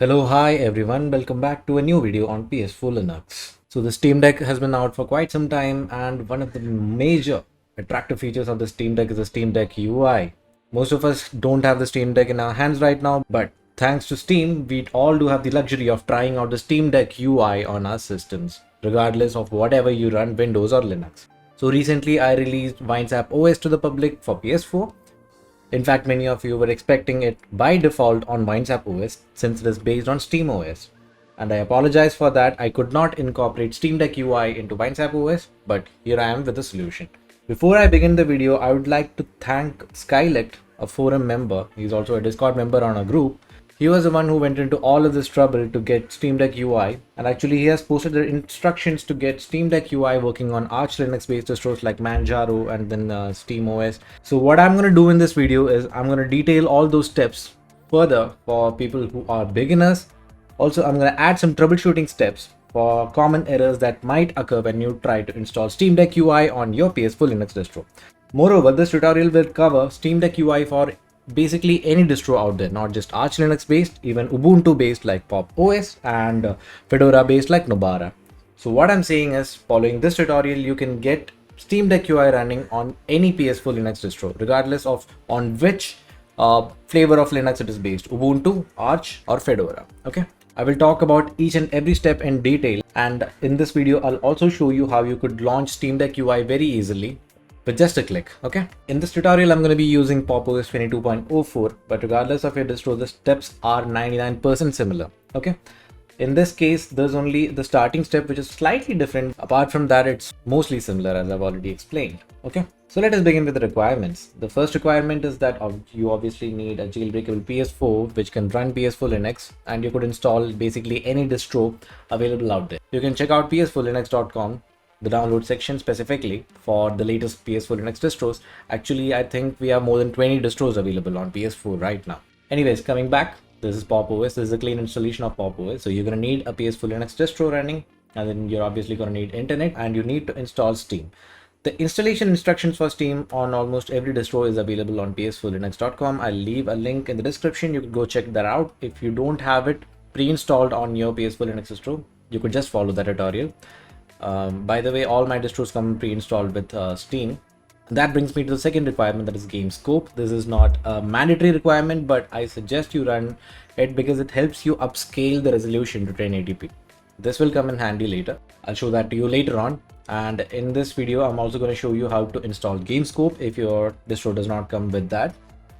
Hello, hi everyone, welcome back to a new video on PS4 Linux. So the Steam Deck has been out for quite some time, and one of the major attractive features of the Steam Deck is the Steam Deck UI. Most of us don't have the Steam Deck in our hands right now, but thanks to Steam, we all do have the luxury of trying out the Steam Deck UI on our systems, regardless of whatever you run, Windows or Linux. So recently I released WineSap OS to the public for PS4. In fact, many of you were expecting it by default on WineSap OS since it is based on Steam OS. And I apologize for that, I could not incorporate Steam Deck UI into WineSap OS, but here I am with the solution. Before I begin the video, I would like to thank Skylect, a forum member. He's also a Discord member on our group. He was the one who went into all of this trouble to get Steam Deck UI, and actually he has posted the instructions to get Steam Deck UI working on Arch Linux based distros like Manjaro and then Steam OS. So what I'm going to do in this video is I'm going to detail all those steps further for people who are beginners. Also, I'm going to add some troubleshooting steps for common errors that might occur when you try to install Steam Deck UI on your PS4 Linux distro. Moreover, this tutorial will cover Steam Deck UI for basically any distro out there, not just Arch Linux based, even Ubuntu based like Pop OS and Fedora based like Nobara. So what I'm saying is, following this tutorial, you can get Steam Deck UI running on any PS4 Linux distro, regardless of on which flavor of Linux it is based, Ubuntu, Arch or Fedora. Okay, I will talk about each and every step in detail, and in this video I'll also show you how you could launch Steam Deck UI very easily with just a click. Okay, in this tutorial I'm going to be using Pop OS 22.04, but regardless of your distro, the steps are 99% similar. Okay, in this case there's only the starting step which is slightly different. Apart from that, it's mostly similar as I've already explained. Okay, so let us begin with the requirements. The first requirement is that you obviously need a jailbreakable PS4 which can run PS4 Linux, and you could install basically any distro available out there. You can check out ps4linux.com, the download section specifically for the latest PS4 Linux distros. Actually, I think we have more than 20 distros available on PS4 right now. Anyways, coming back, this is Pop OS. This is a clean installation of Pop OS. So you're going to need a PS4 Linux distro running, and then you're obviously going to need internet, and you need to install Steam. The installation instructions for Steam on almost every distro is available on ps4linux.com. I'll leave a link in the description. You can go check that out. If you don't have it pre-installed on your PS4 Linux distro, you could just follow the tutorial. By the way, all my distros come pre-installed with Steam. That brings me to the second requirement, that is Gamescope. This is not a mandatory requirement, but I suggest you run it because it helps you upscale the resolution to 1080p. This will come in handy later. I'll show that to you later on. And in this video, I'm also going to show you how to install Gamescope if your distro does not come with that.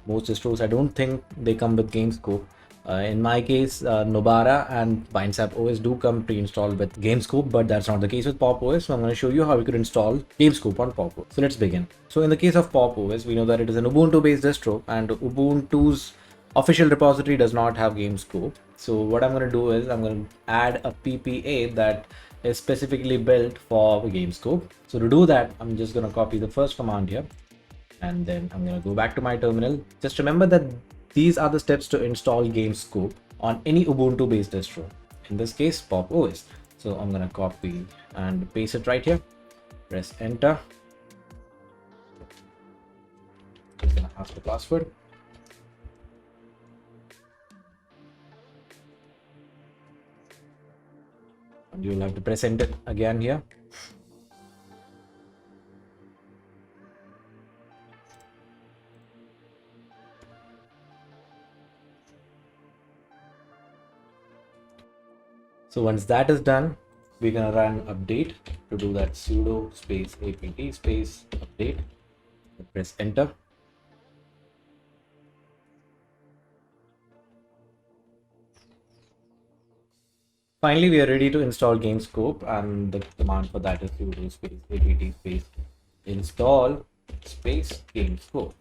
Most distros, I don't think they come with Gamescope. In my case, Nobara and WineSap OS do come pre-installed with Gamescope, but that's not the case with Pop OS. So I'm going to show you how you could install Gamescope on Pop OS. So let's begin. So in the case of Pop OS, we know that it is an Ubuntu-based distro, and Ubuntu's official repository does not have Gamescope. So what I'm going to do is I'm going to add a PPA that is specifically built for Gamescope. So to do that, I'm just going to copy the first command here, and then I'm going to go back to my terminal. Just remember that these are the steps to install Gamescope on any Ubuntu based distro, in this case Pop OS. So I'm going to copy and paste it right here, press enter. It's going to ask the password. And you'll have to press enter again here. So once that is done, we're going to run update. To do that, sudo space apt space update. Press enter. Finally, we are ready to install Gamescope, and the command for that is sudo space apt space install space Gamescope.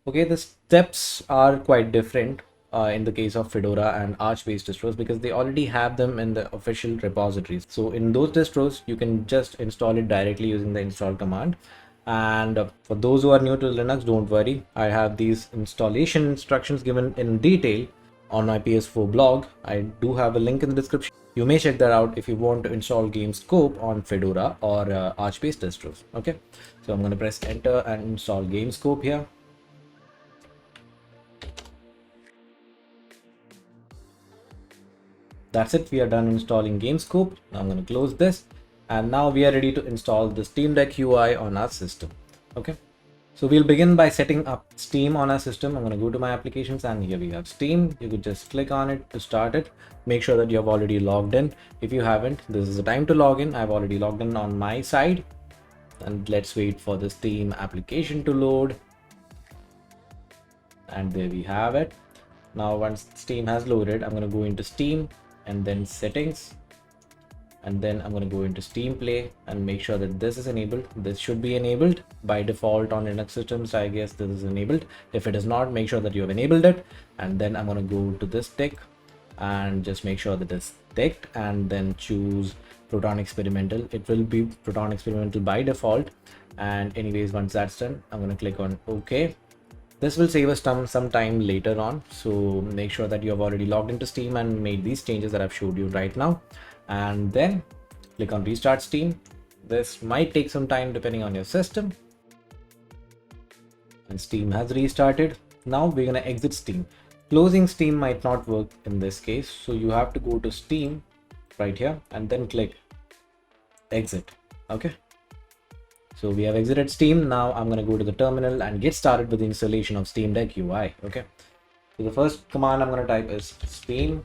Okay, the steps are quite different in the case of Fedora and Arch based distros because they already have them in the official repositories. So in those distros, you can just install it directly using the install command. And for those who are new to Linux, don't worry, I have these installation instructions given in detail on my PS4 blog. I do have a link in the description. You may check that out if you want to install Gamescope on Fedora or Arch based distros. Okay, so I'm going to press enter and install Gamescope here. that's it. We are done installing Gamescope. Now I'm going to close this, and now we are ready to install the Steam Deck UI on our system. Okay, so we'll begin by setting up Steam on our system. I'm going to go to my applications, and here we have Steam. You could just click on it to start it. Make sure that you have already logged in. If you haven't, this is the time to log in. I've already logged in on my side, and let's wait for the Steam application to load. And there we have it. Now once Steam has loaded, I'm going to go into Steam and then settings, and then I'm going to go into Steam Play and make sure that this is enabled. This should be enabled by default on Linux systems. I guess this is enabled. If it is not, make sure that you have enabled it. And then I'm going to go to this tick and just make sure that it's ticked, and then choose Proton Experimental. It will be Proton Experimental by default. And anyways, once that's done, I'm going to click on OK. This will save us some time later on, so make sure that you have already logged into Steam and made these changes that I've showed you right now, and then click on Restart Steam. This might take some time depending on your system, and Steam has restarted. Now we're going to exit Steam. Closing Steam might not work in this case, so you have to go to Steam right here and then click exit. Okay, so we have exited Steam. Now I'm going to go to the terminal and get started with the installation of Steam Deck UI. Okay, so the first command I'm going to type is steam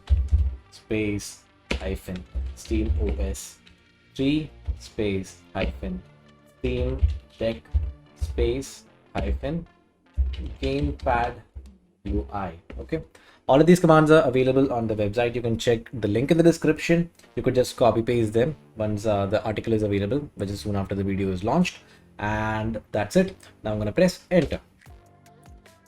space hyphen steam os 3 space hyphen steam deck space hyphen gamepad UI. Okay, all of these commands are available on the website. You can check the link in the description. You could just copy paste them once the article is available, which is soon after the video is launched. And that's it. Now I'm going to press enter.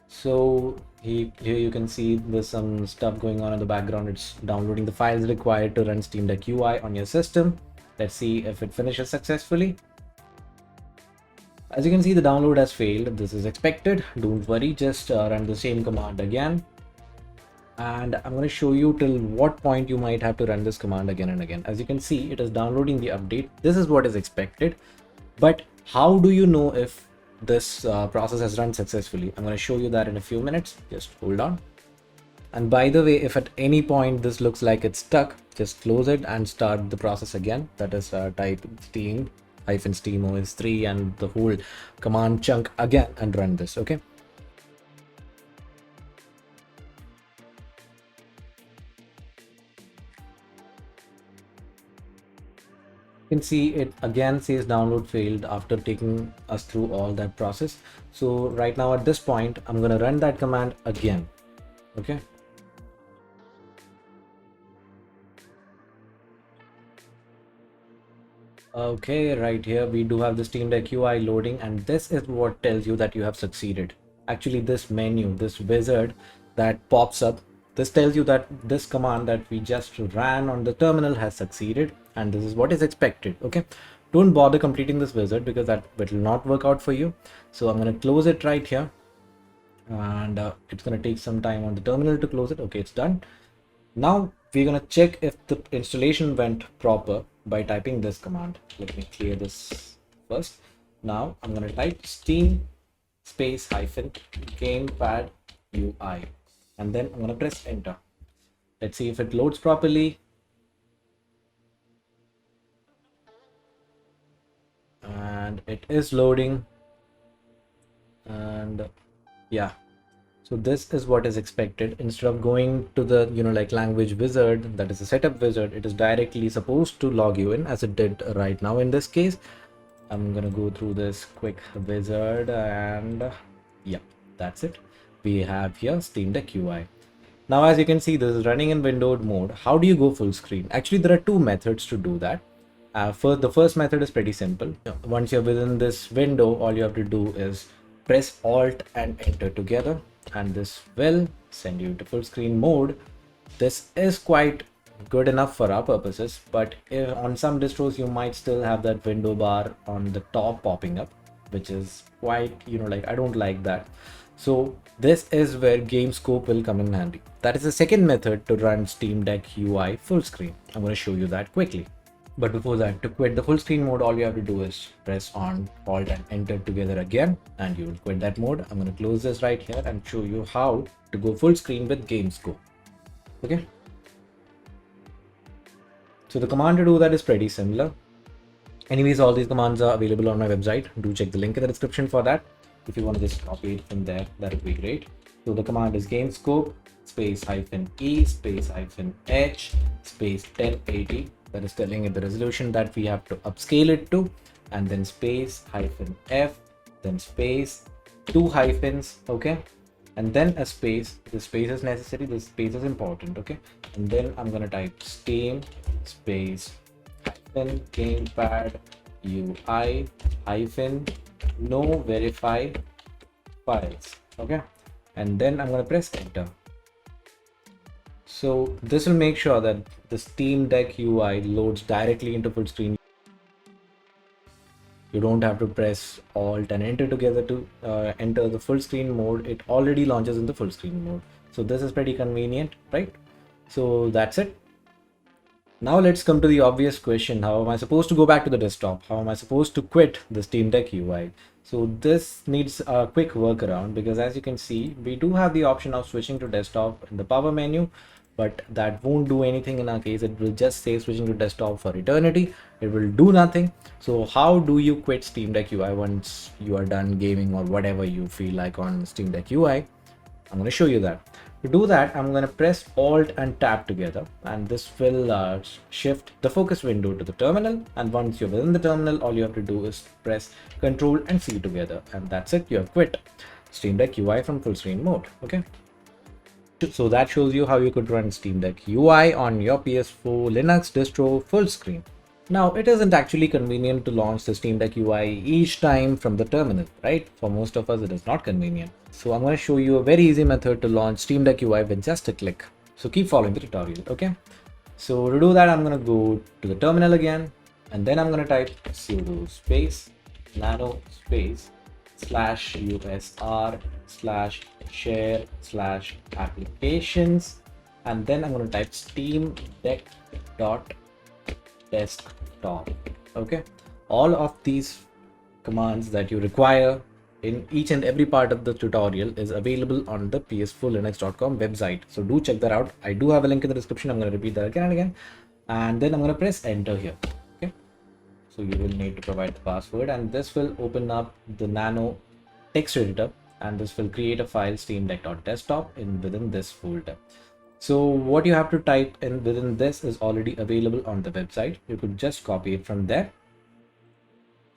So here you can see there's some stuff going on in the background. It's downloading the files required to run Steam Deck UI on your system. Let's see if it finishes successfully. As you can see, the download has failed. This is expected. Don't worry, just run the same command again. And I'm going to show you till what point you might have to run this command again and again. As you can see, it is downloading the update. This is what is expected. But how do you know if this process has run successfully? I'm going to show you that in a few minutes. Just hold on. And by the way, if at any point this looks like it's stuck, just close it and start the process again. That is type steam -steam os3 and the whole command chunk again and run this. Okay, you can see it again says download failed after taking us through all that process. So right now at this point, I'm going to run that command again. Okay, okay, right here we do have the Steam Deck UI loading, and this is what tells you that you have succeeded. Actually, this menu, this wizard that pops up, this tells you that this command that we just ran on the terminal has succeeded, and this is what is expected. Okay, don't bother completing this wizard because that will not work out for you. So I'm going to close it right here, and it's going to take some time on the terminal to close it. Okay, it's done. Now we're going to check if the installation went proper by typing this command. Let me clear this first. Now I'm going to type steam space hyphen gamepad UI, and then I'm going to press enter. Let's see if it loads properly. And it is loading, and yeah, so this is what is expected. Instead of going to the like language wizard, that is a setup wizard, it is directly supposed to log you in as it did right now in this case. I'm gonna go through this quick wizard, and yeah, that's it. We have here Steam Deck UI. Now as you can see, this is running in windowed mode. How do you go full screen? Actually, there are two methods to do that. The first method is pretty simple. Once you're within this window, all you have to do is press Alt and Enter together, and this will send you to full screen mode. This is quite good enough for our purposes, but on some distros you might still have that window bar on the top popping up, which is quite like I don't like that. So this is where Gamescope will come in handy. That is the second method to run Steam Deck UI full screen. I'm going to show you that quickly. But before that, to quit the full screen mode, all you have to do is press on Alt and Enter together again, and you will quit that mode. I'm going to close this right here and show you how to go full screen with Gamescope. Okay. So the command to do that is pretty similar. Anyways, all these commands are available on my website. Do check the link in the description for that. If you want to just copy it from there, that would be great. So the command is Gamescope space -e space -h space 1080. That is telling it the resolution that we have to upscale it to, and then space -f, then space 2 hyphens, okay, and then a space. The space is necessary, the space is important, okay, and then I'm gonna type steam space hyphen gamepad UI hyphen no verify files, okay, and then I'm gonna press enter. So this will make sure that the Steam Deck UI loads directly into full screen. You don't have to press Alt and Enter together to enter the full screen mode. It already launches in the full screen mode. So this is pretty convenient, right? So that's it. Now let's come to the obvious question. How am I supposed to go back to the desktop? How am I supposed to quit the Steam Deck UI? So this needs a quick workaround, because as you can see, we do have the option of switching to desktop in the power menu, but that won't do anything in our case. It will just say switching to desktop for eternity. It will do nothing. So how do you quit Steam Deck UI once you are done gaming or whatever you feel like on Steam Deck UI? I'm going to show you that. To do that, I'm going to press Alt and Tab together, and this will shift the focus window to the terminal. And once you're within the terminal, all you have to do is press Control and C together, and that's it. You have quit Steam Deck UI from full screen mode. Okay. So that shows you how you could run Steam Deck UI on your PS4 Linux distro full screen. Now, it isn't actually convenient to launch the Steam Deck UI each time from the terminal, right? For most of us, it is not convenient. So I'm going to show you a very easy method to launch Steam Deck UI with just a click. So keep following the tutorial, okay? So to do that, I'm going to go to the terminal again, and then I'm going to type sudo space nano space /usr/share/applications, and then I'm going to type steam deck dot desktop. Okay, all of these commands that you require in each and every part of the tutorial is available on the ps4linux.com website, so do check that out. I do have a link in the description. I'm going to repeat that again and again, and then I'm going to press enter here. Okay, so you will need to provide the password, and this will open up the nano text editor, and this will create a file steamdeck.desktop within this folder. So what you have to type in within this is already available on the website. You could just copy it from there.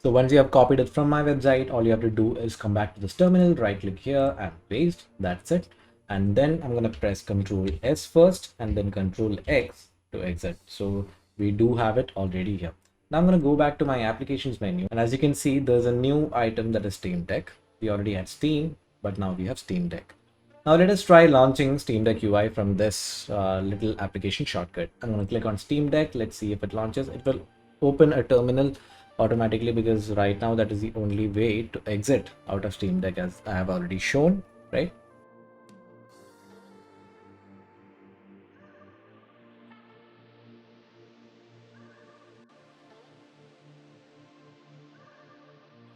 So once you have copied it from my website, all you have to do is come back to this terminal, right click here and paste. That's it. And then I'm going to press Ctrl S first and then Ctrl X to exit. So we do have it already here. Now I'm going to go back to my applications menu, and as you can see, there's a new item that is Steam Deck. We already had Steam, but now we have Steam Deck. Now let us try launching Steam Deck UI from this little application shortcut. I'm going to click on Steam Deck. Let's see if it launches. It will open a terminal automatically, because right now that is the only way to exit out of Steam Deck, as I have already shown, right?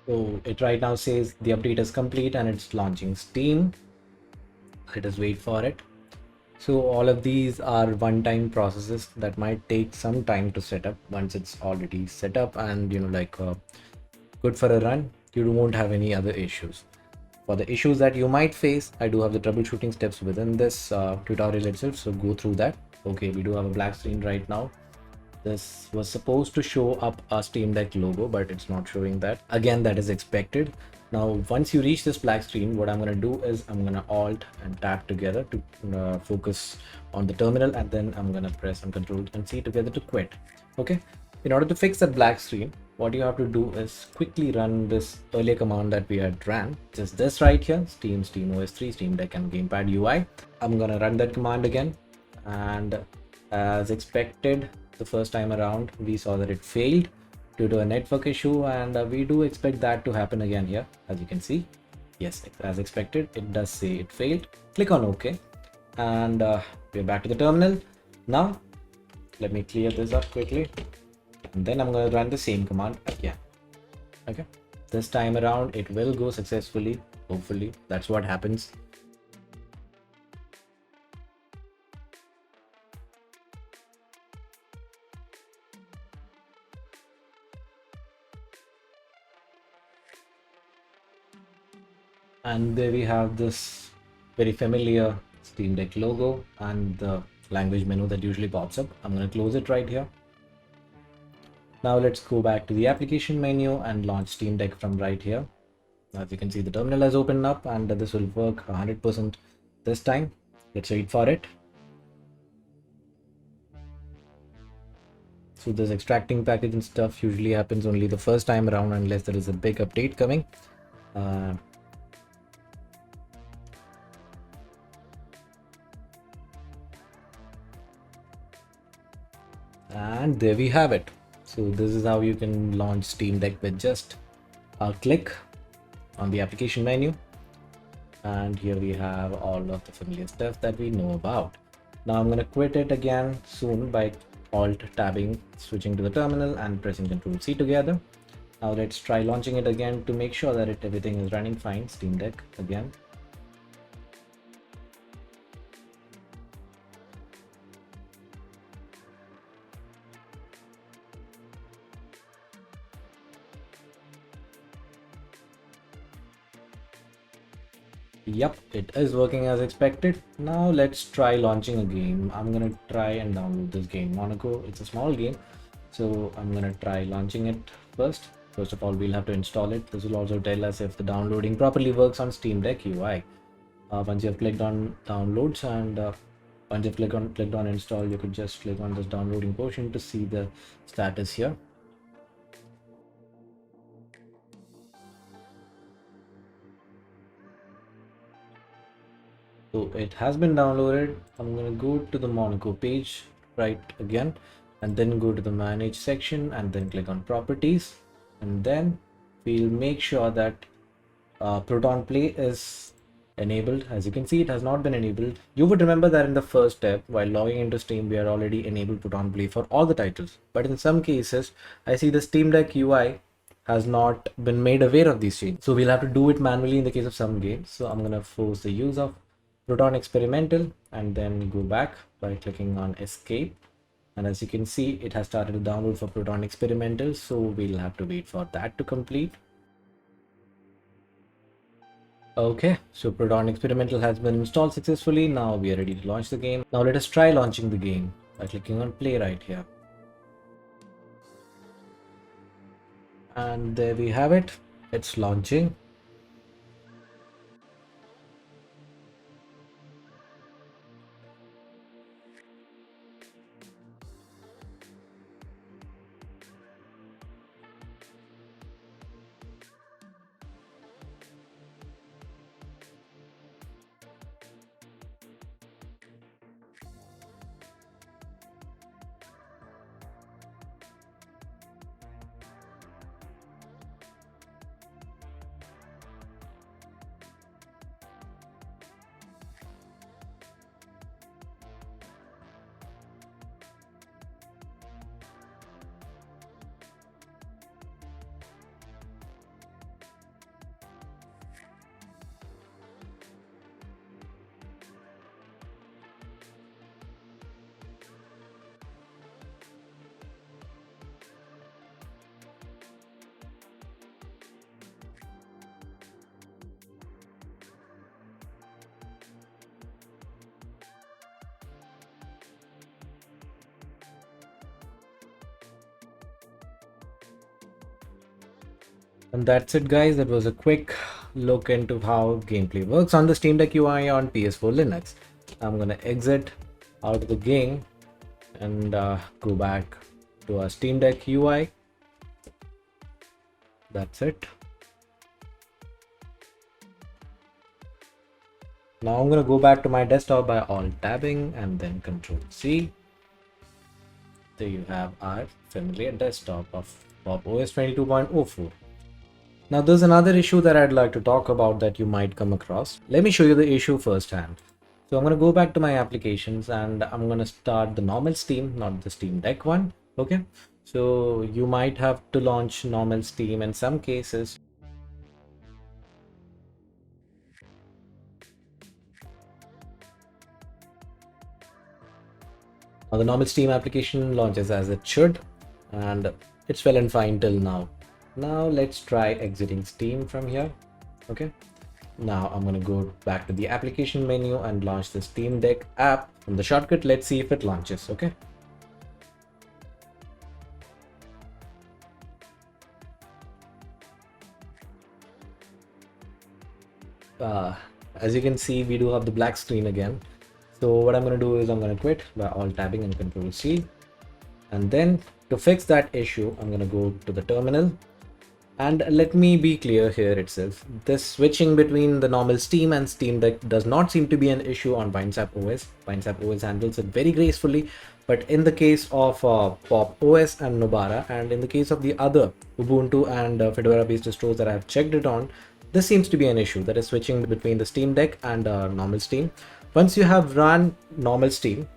So it right now says the update is complete and it's launching Steam. Let us wait for it. So all of these are one-time processes that might take some time to set up. Once it's already set up and good for a run, you won't have any other issues. For the issues that you might face, I do have the troubleshooting steps within this tutorial itself, so go through that. Okay, we do have a black screen right now. This was supposed to show up a Steam Deck logo, but it's not showing that. Again, that is expected. Now, once you reach this black screen, what I'm going to do is I'm going to Alt and Tab together to focus on the terminal, and then I'm going to press and Control and C together to quit. Okay. In order to fix that black screen, what you have to do is quickly run this earlier command that we had ran. Just this right here, Steam OS3, Steam Deck and Gamepad UI. I'm going to run that command again, and as expected, the first time around we saw that it failed due to a network issue, and we do expect that to happen again here. As you can see, yes, as expected, it does say it failed. Click on OK, and we're back to the terminal. Now let me clear this up quickly, and then I'm going to run the same command again. Okay, this time around it will go successfully, hopefully. That's what happens. . And there we have this very familiar Steam Deck logo and the language menu that usually pops up. I'm going to close it right here. Now let's go back to the application menu and launch Steam Deck from right here. As you can see, the terminal has opened up and this will work 100% this time. Let's wait for it. So this extracting package and stuff usually happens only the first time around unless there is a big update coming. And there we have it. So this is how you can launch Steam Deck with just a click on the application menu. And here we have all of the familiar stuff that we know about. Now I'm going to quit it again soon by alt tabbing, switching to the terminal and pressing Ctrl C together. Now let's try launching it again to make sure that everything is running fine. Steam Deck again. Yep, it is working as expected. Now let's try launching a game. I'm gonna try and download this game, Monaco. It's a small game, so I'm gonna try launching it first. First of all, we'll have to install it. This will also tell us if the downloading properly works on Steam Deck UI. Once you have clicked on downloads and once you've clicked on install, you could just click on this downloading portion to see the status here. So it has been downloaded. I'm going to go to the Monaco page right again and then go to the manage section and then click on properties, and then we'll make sure that Proton Play is enabled. As you can see, it has not been enabled. You would remember that in the first step while logging into Steam we are already enabled Proton Play for all the titles, but in some cases I see the Steam Deck UI has not been made aware of these changes, so we'll have to do it manually in the case of some games. So I'm going to force the use of Proton Experimental and then go back by clicking on escape, and as you can see it has started to download for Proton Experimental, so we'll have to wait for that to complete. Okay, so Proton Experimental has been installed successfully. Now we are ready to launch the game. Now let us try launching the game by clicking on play right here. And there we have it, it's launching. And that's it guys, that was a quick look into how gameplay works on the Steam Deck UI on PS4 Linux. I'm gonna exit out of the game and go back to our Steam Deck UI. That's it. Now I'm gonna go back to my desktop by alt tabbing and then Ctrl C. There you have our familiar desktop of Pop OS 22.04. Now there's another issue that I'd like to talk about that you might come across. Let me show you the issue firsthand. So I'm going to go back to my applications and I'm going to start the normal Steam, not the Steam Deck one. Okay, so you might have to launch normal Steam in some cases. Now the normal Steam application launches as it should and it's well and fine till now. Now let's try exiting Steam from here. Okay, Now I'm going to go back to the application menu and launch the Steam Deck app. From the shortcut, let's see if it launches. Okay. As you can see, we do have the black screen again. So what I'm going to do is I'm going to quit by alt tabbing and Control C. And then to fix that issue, I'm going to go to the terminal. And let me be clear here itself. This switching between the normal Steam and Steam Deck does not seem to be an issue on WindSap OS. WindSap OS handles it very gracefully. But in the case of Pop OS and Nobara, and in the case of the other Ubuntu and Fedora based distros that I have checked it on, this seems to be an issue, that is switching between the Steam Deck and normal Steam. Once you have run normal Steam,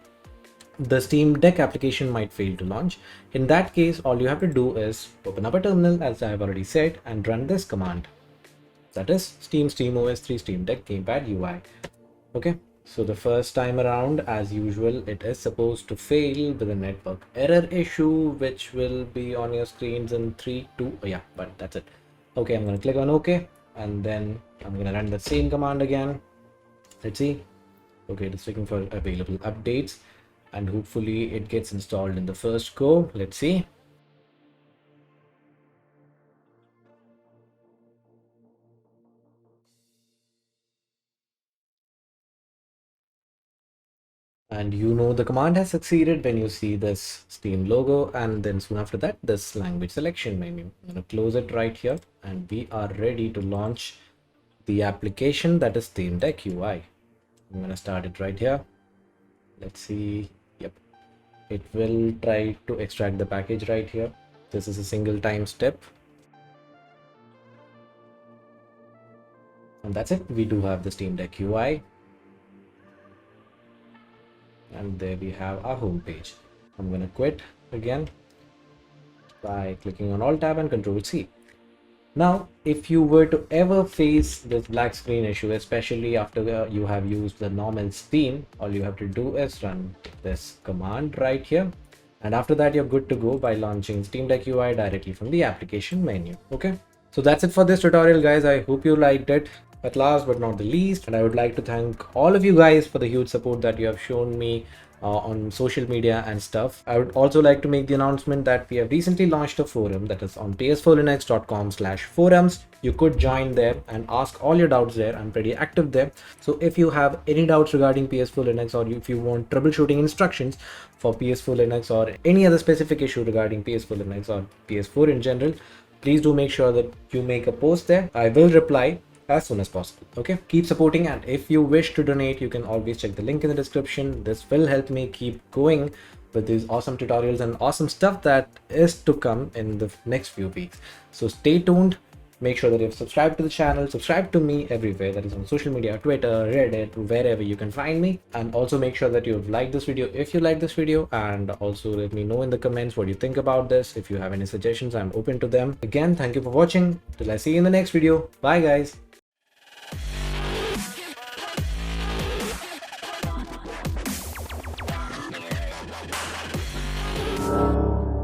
the Steam Deck application might fail to launch. In that case, all you have to do is open up a terminal, as I have already said, and run this command. That is Steam OS 3 Steam Deck Gamepad UI. Okay, so the first time around, as usual, it is supposed to fail with a network error issue, which will be on your screens in 3, 2, oh yeah, but that's it. Okay, I'm going to click on OK, and then I'm going to run the same command again. Let's see. Okay, it's looking for available updates, and hopefully it gets installed in the first go. Let's see. And you know the command has succeeded when you see this Steam logo, and then soon after that this language selection menu. I'm going to close it right here, and we are ready to launch the application, that is Steam Deck UI. I'm going to start it right here. Let's see. Yep, it will try to extract the package right here. This is a single time step, and that's it. We do have the Steam Deck UI, and there we have our home page. I'm going to quit again by clicking on Alt Tab and Control C. Now, if you were to ever face this black screen issue, especially after you have used the normal Steam, all you have to do is run this command right here. And after that, you're good to go by launching Steam Deck UI directly from the application menu. Okay, so that's it for this tutorial, guys. I hope you liked it. At last but not the least, and I would like to thank all of you guys for the huge support that you have shown me on social media and stuff. I would also like to make the announcement that we have recently launched a forum, that is on ps4linux.com/forums. You could join there and ask all your doubts there. I'm pretty active there. So if you have any doubts regarding PS4 Linux, or if you want troubleshooting instructions for PS4 Linux or any other specific issue regarding PS4 Linux or PS4 in general, please do make sure that you make a post there. I will reply as soon as possible. Okay, keep supporting, and if you wish to donate, you can always check the link in the description. This will help me keep going with these awesome tutorials and awesome stuff that is to come in the next few weeks. So stay tuned. Make sure that you've subscribed to the channel, subscribe to me everywhere, that is on social media, Twitter, Reddit, wherever you can find me. And also make sure that you've liked this video if you like this video, and also let me know in the comments what you think about this. If you have any suggestions, I'm open to them. Again, thank you for watching. Till I see you in the next video. Bye guys.